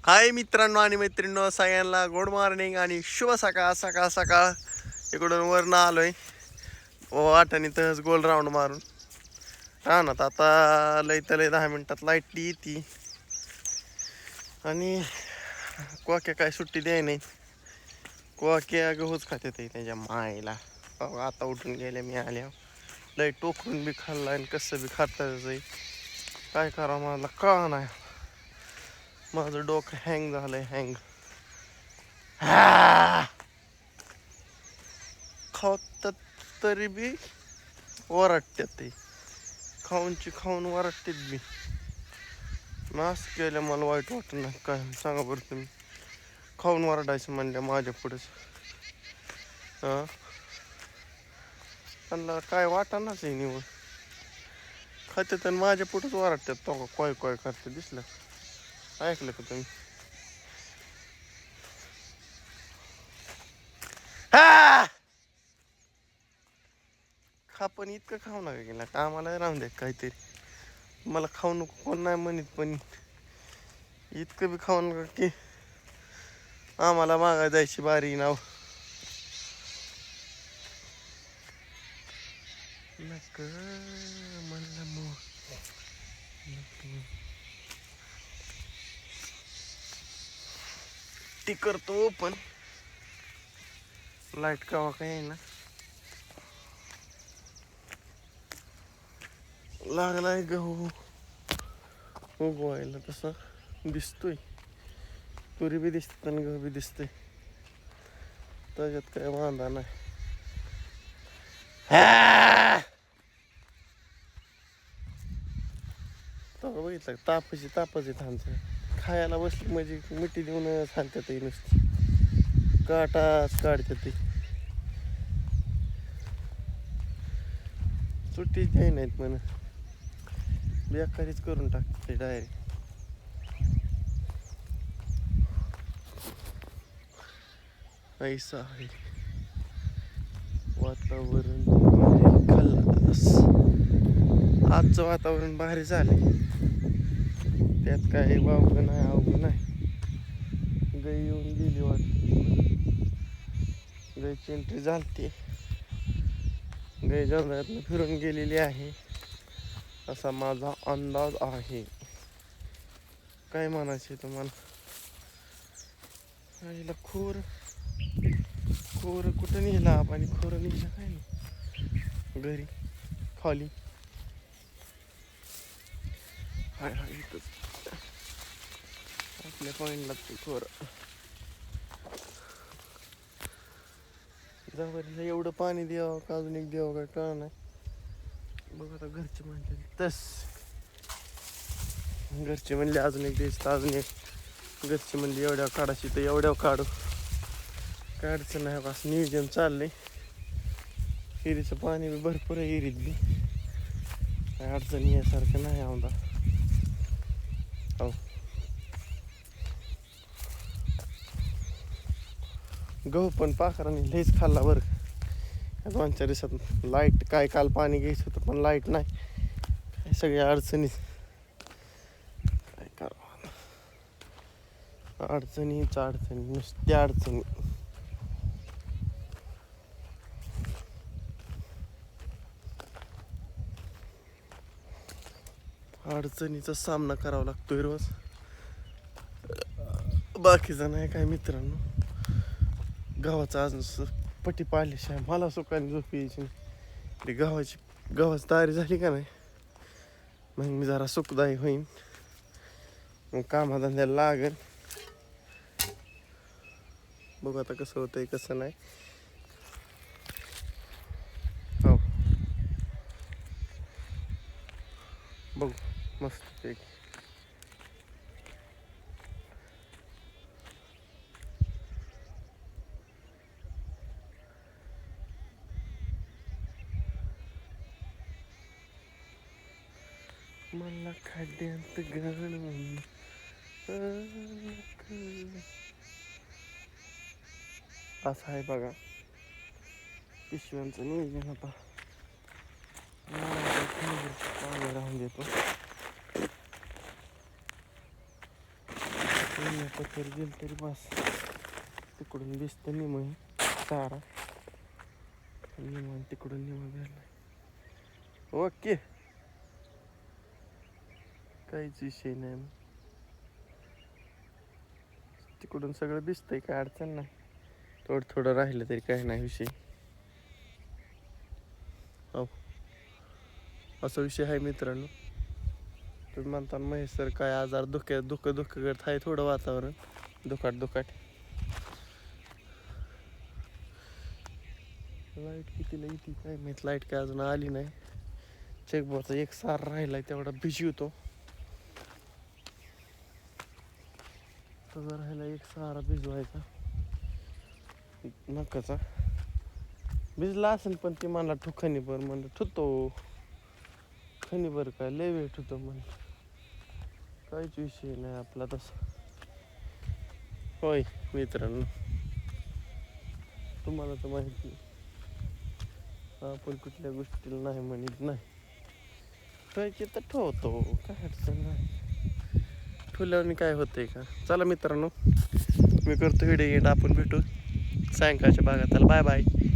हाय मित्रांनो आणि मैत्रिणींनो, सगळ्यांना गुड मॉर्निंग आणि शुभ सकाळ सकाळ सकाळ. इकडून वरनं आलोय वाटाने तहच गोल राऊंड मारून राहणार. आता लय तर लय 10 मिनिटात लाईट येते आणि कोक्या काय सुट्टी द्याय नाही. कोक्या गहूच खाते त्याच्या मायला. आता उठून गेले मी आल्या लय टोकरून बी खाल्ला आणि कसं बी खाता जाई. काय करा मला कळा नाही. माझं डोकं हँग झालंय हँग. खातात तरी बी वरटतात ते. खाऊन वरटतात बी. नास केलं मला वाईट वाटत नाही काय सांगा बरं तुम्ही. खाऊन वरडायचं म्हणल्या माझ्या पुढेच. हां त्यांना काय वाटणाच आहे निवड. खाते तर माझ्या पुढेच वरटतात. तो कोय कोय करते दिसलं ऐकलं का तुम्ही. खा पण इतकं खाऊ नका गेला का आम्हाला राहून द्या काहीतरी. मला खाऊ नको कोण नाही म्हणत पण इतकं बी खाऊ नका की आम्हाला मागा जायची बारी नाव. नक म्हणलं मग ती करतो पण लाईट कावा काय आहे ना. लागलाय गहू उगवायला तसा दिसतोय. तुरी बी दिसते आणि गहू बी दिसतंय. त्याच्यात काय वांदा नाही. तो बघितलं तापच आहे थांबचं. खायला बसली म्हणजे मिठी देऊन सांगतात ते नुसती काटाच काढतात ते. सुट्टीच द्याय नाहीत म्हण बेकारीच करून टाकते ते डायरेक्ट. ऐसा आहे वातावरण खल्लास. आजचं वातावरण भारी झाले. त्यात काय वावगं नाही अवघं नाही. गाई येऊन गेली वाटत. गाईची एंट्री झालती. गाई जंगलातनं फिरून गेलेली आहे असा माझा अंदाज आहे. काय म्हणायचे तुम्हाला. आईला खोर कुठं नेला आणि खोर नेलं काय नाही घरी खाली. हाय हाय इथंच आपल्या पॉईंटला ते खोर. जावरीला एवढं पाणी द्यावं का अजून एक द्यावं काय कळलं नाही. बघ आता घरचे म्हणले तस घरचे म्हणले अजून एक द्यायचं तर अजून एक. घरचे म्हणले एवढ्या काढायची तर एवढ्या काढू. काय अडचण नाही असं नियोजन चाललंय. हिरीचं पाणी बी भरपूर आहे हिरीत बी. काय अडचण यासारखं नाही आमदा. हो गहू पण पाखरांनी लईच खाल्ला बरं. 2-4 दिवसात लाईट काय काल पाणी घ्यायचं होतं पण लाईट नाही. काय सगळ्या अडचणीत काय करावं. अडचणीच अडचणी नुसत्या अडचणी. अडचणीचा सामना करावा लागतोय रोज. बाकीचा नाही काय मित्रांनो. गावाचा अजून पट्टी पाडल्याशिवाय मला सुखाने झोप यायची नाही. गव्हाची तयारी झाली का नाही मग मी जरा सुखदायी होईन. मग कामाधंद्याला लागेल. बघू आता कसं होतंय कसं नाही. हो बघू मस्त पैकी. मला खड्ड्यात घालून असं आहे बघा पिशव्यांचं नियोजन. आता पाणी राहून देतो. पत्तर गेल तरी बस तिकडून दिसतं निम चारा निम तिकडून निम भेटला ओके काहीच विषय नाही मग तिकडून सगळं दिसतंय काय अडचण नाही थोडं थोडं राहिलं तरी काही नाही विषय हो असा विषय आहे मित्रांनो तुम्ही म्हणता महेश सर काय आजार दुःख करत आहे थोडं वातावरण दुखाट लाईट कितीला येते काय माहित लाईट काय अजून आली नाही चेकबॉचा एक सार राहिलाय तेवढा भिजी होतो तुझा राहिला एक सारा भिजवायचा नकाचा भिजला असेल पण ती मला खणीभर म्हणलं ठुतो खणीभर काय लय वेळ ठुतो म्हणलं काहीच विषय नाही आपला तसा होय मित्रांनो तुम्हाला तर माहिती आपण कुठल्या गोष्टीला नाही म्हणत नाही ठेवायची तर ठेवतो काय अडचण नाही ठेवल्यावर काय होतंय का चला मित्रांनो मी करतो व्हिडिओ एंड आपण भेटू सायंकाळच्या भागात बाय बाय